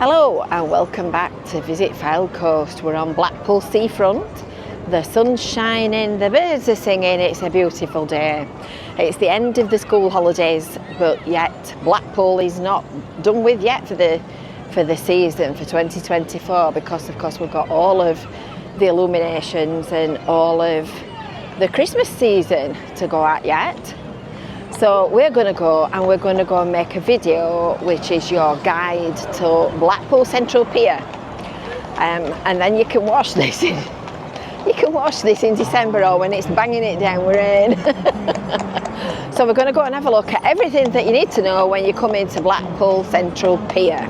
Hello and welcome back to Visit Fylde Coast. We're on Blackpool seafront. The sun's shining, the birds are singing, it's a beautiful day. It's the end of the school holidays, but yet Blackpool is not done with yet for the season for 2024, because of course we've got all of the illuminations and all of the Christmas season to go at yet. So we're going to go and make a video which is your guide to Blackpool Central Pier, and then you can watch this in December or when it's banging it down with rain. So we're going to go and have a look at everything that you need to know when you come into Blackpool Central Pier.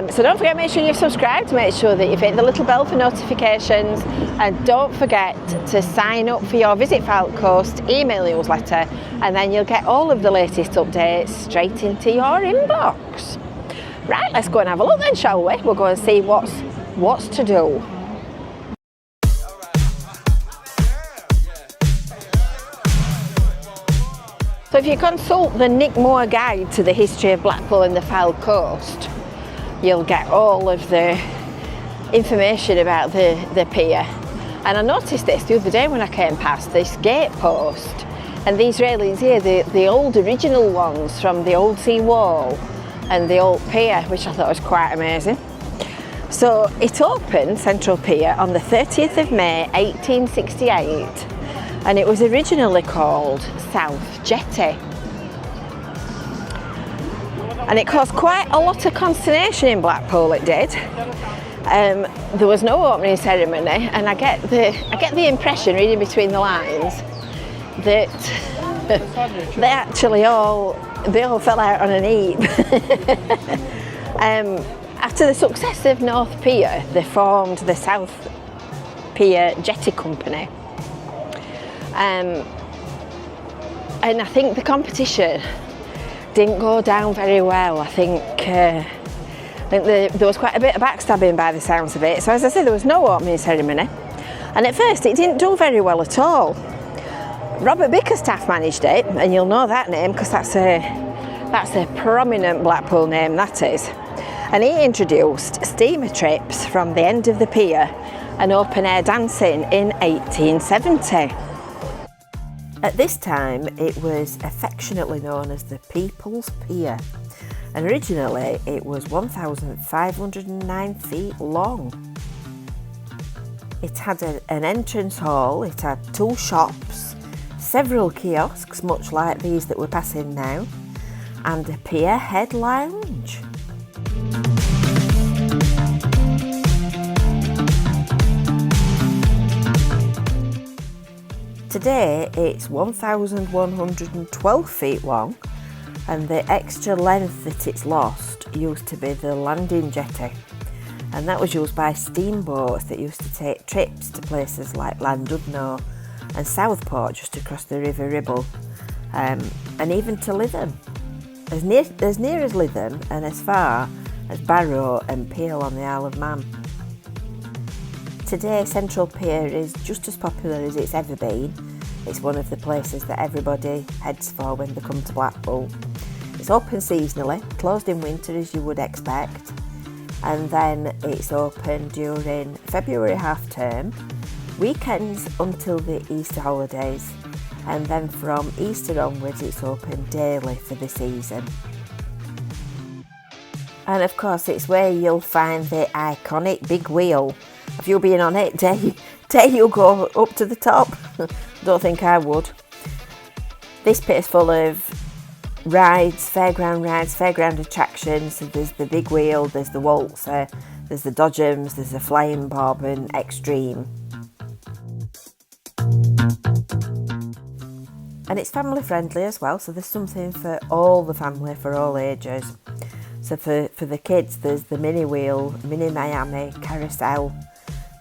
So don't forget, make sure you've subscribed, make sure that you've hit the little bell for notifications, and don't forget to sign up for your Visit Fylde Coast email newsletter, and then you'll get all of the latest updates straight into your inbox. Right, let's go and have a look then, shall we? We'll go and see what's to do. So if you consult the Nick Moore guide to the history of Blackpool and the Fylde Coast, you'll get all of the information about the pier. And I noticed this the other day when I came past this gate post, and these railings here, the old original ones from the old sea wall and the old pier, which I thought was quite amazing. So it opened, Central Pier, on the 30th of May 1868, and it was originally called South Jetty. And it caused quite a lot of consternation in Blackpool, it did. There was no opening ceremony, and I get the impression, reading between the lines, that they all fell out on an heap. After the success of North Pier, they formed the South Pier Jetty Company. And I think the competition didn't go down very well. I think there was quite a bit of backstabbing by the sounds of it. So as I said, there was no opening ceremony, and at first it didn't do very well at all. Robert Bickerstaff managed it, and you'll know that name because that's a prominent Blackpool name, that is. And he introduced steamer trips from the end of the pier and open air dancing in 1870. At this time, it was affectionately known as the People's Pier, and originally it was 1,509 feet long. It had an entrance hall, it had 2 shops, several kiosks, much like these that we're passing now, and a pier head lounge. Today it's 1,112 feet long, and the extra length that it's lost used to be the landing jetty, and that was used by steamboats that used to take trips to places like Llandudno and Southport, just across the River Ribble, and even to Lytham, as near as Lytham and as far as Barrow and Peel on the Isle of Man. Today, Central Pier is just as popular as it's ever been. It's one of the places that everybody heads for when they come to Blackpool. It's open seasonally, closed in winter as you would expect, and then it's open during February half term, weekends until the Easter holidays, and then from Easter onwards it's open daily for the season. And of course it's where you'll find the iconic big wheel. If you've been on it, dare you go up to the top? Don't think I would. This pit is full of rides, fairground attractions. So there's the big wheel, there's the waltzer, there's the dodgems, there's the flying bob and extreme. And it's family friendly as well, so there's something for all the family, for all ages. So for the kids, there's the mini wheel, mini Miami, carousel,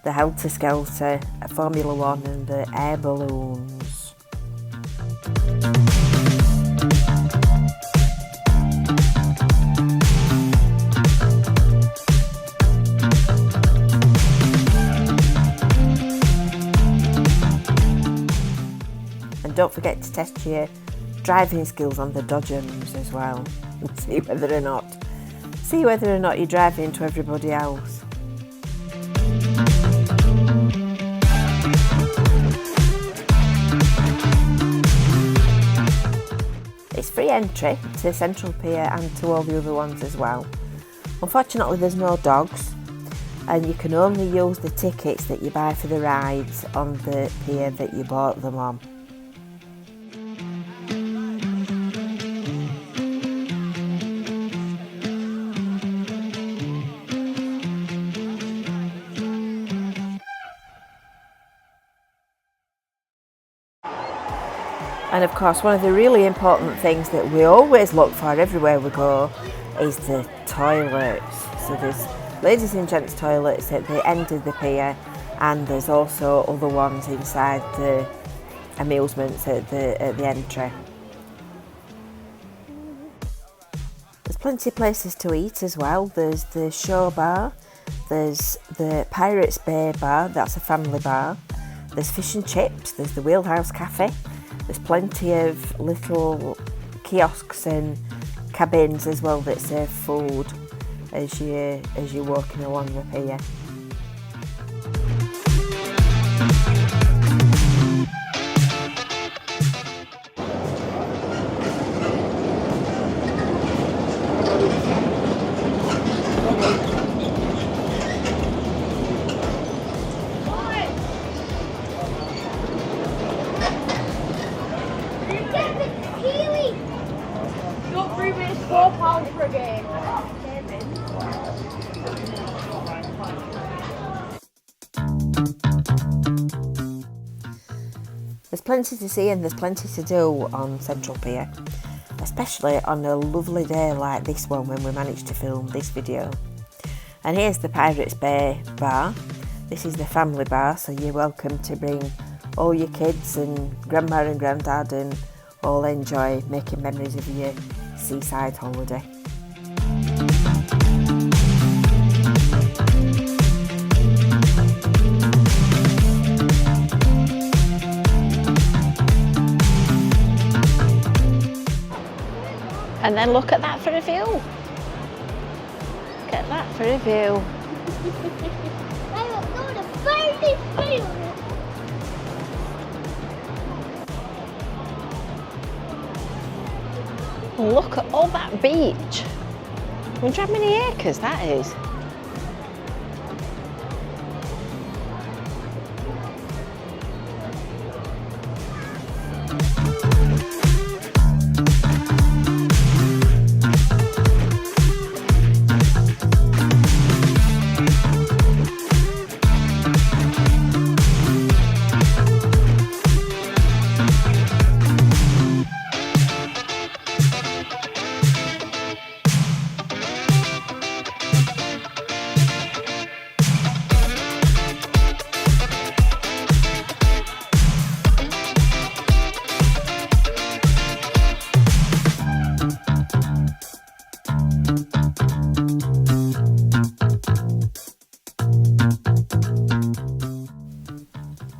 the Helter Skelter, Formula One and the air balloons. And don't forget to test your driving skills on the dodgems as well, and see whether or not See whether or not you drive into everybody else. It's free entry to Central Pier and to all the other ones as well. Unfortunately there's no dogs, and you can only use the tickets that you buy for the rides on the pier that you bought them on. And of course, one of the really important things that we always look for everywhere we go is the toilets. So there's ladies and gents toilets at the end of the pier, and there's also other ones inside the amusements at the entry. There's plenty of places to eat as well. There's the show bar, there's the Pirates Bay bar, that's a family bar. There's fish and chips, there's the Wheelhouse Cafe. There's plenty of little kiosks and cabins as well that serve food as you're walking along the pier. £4 for a game. There's plenty to see and there's plenty to do on Central Pier, especially on a lovely day like this one when we managed to film this video. And here's the Pirates Bay bar. This is the family bar, so you're welcome to bring all your kids and grandma and granddad and all enjoy making memories of your seaside holiday. And then look at that for a view. Look at that for a view. Look at all that beach. I wonder how many acres that is.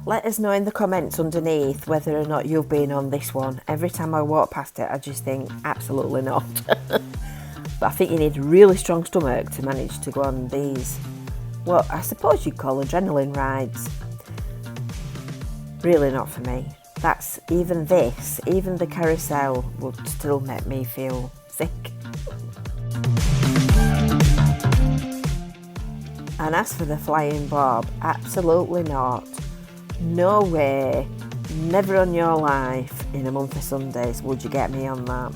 Let us know in the comments underneath whether or not you've been on this one. Every time I walk past it, I just think, absolutely not. But I think you need a really strong stomach to manage to go on these, what I suppose you'd call adrenaline rides. Really not for me. That's even this, even the carousel would still make me feel sick. And as for the flying bob, absolutely not. No way, never on your life in a month of Sundays would you get me on that.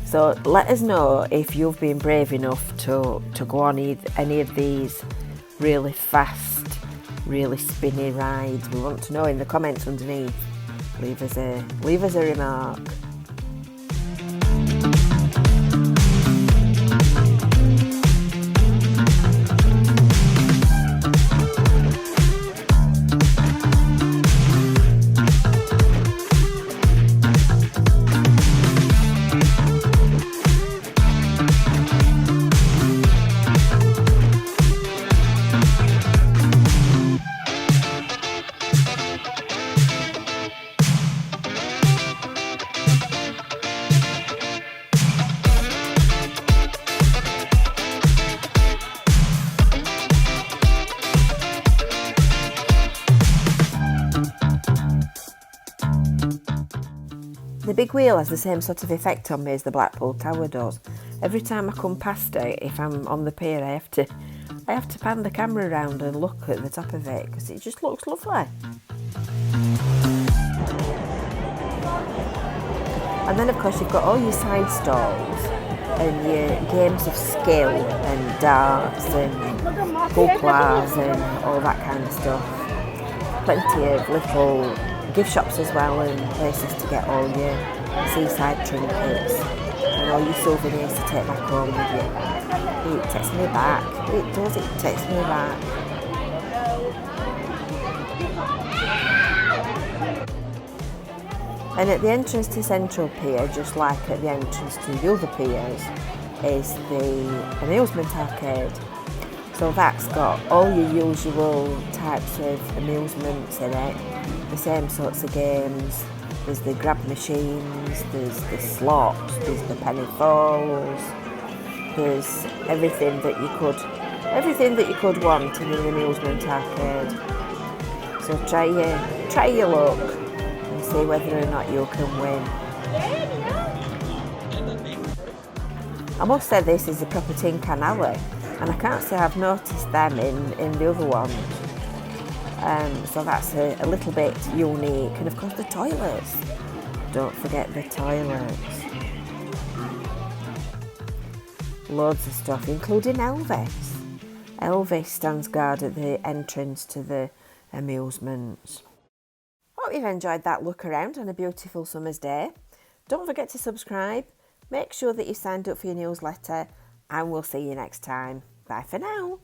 So let us know if you've been brave enough to go on any of these really fast, really spinny rides. We want to know in the comments underneath. Leave us a remark. big wheel has the same sort of effect on me as the Blackpool Tower does. Every time I come past it, if I'm on the pier, I have to pan the camera around and look at the top of it because it just looks lovely. And then of course you've got all your side stalls and your games of skill and darts and bouclars and all that kind of stuff. Plenty of little gift shops as well and places to get all your seaside trinkets and all your souvenirs to take back home with you. It takes me back. It does, it takes me back. And at the entrance to Central Pier, just like at the entrance to the other piers, is the amusement arcade. So that's got all your usual types of amusements in it, the same sorts of games. There's the grab machines, there's the slots, there's the penny falls, there's everything that you could want in an amusement arcade. So try your luck and see whether or not you can win. I must say this is a proper tin can alley, and I can't say I've noticed them in the other ones. So that's a little bit unique. And of course the toilets. Don't forget the toilets. Loads of stuff, including Elvis. Elvis stands guard at the entrance to the amusements. Hope you've enjoyed that look around on a beautiful summer's day. Don't forget to subscribe. Make sure that you signed up for your newsletter, and we'll see you next time. Bye for now.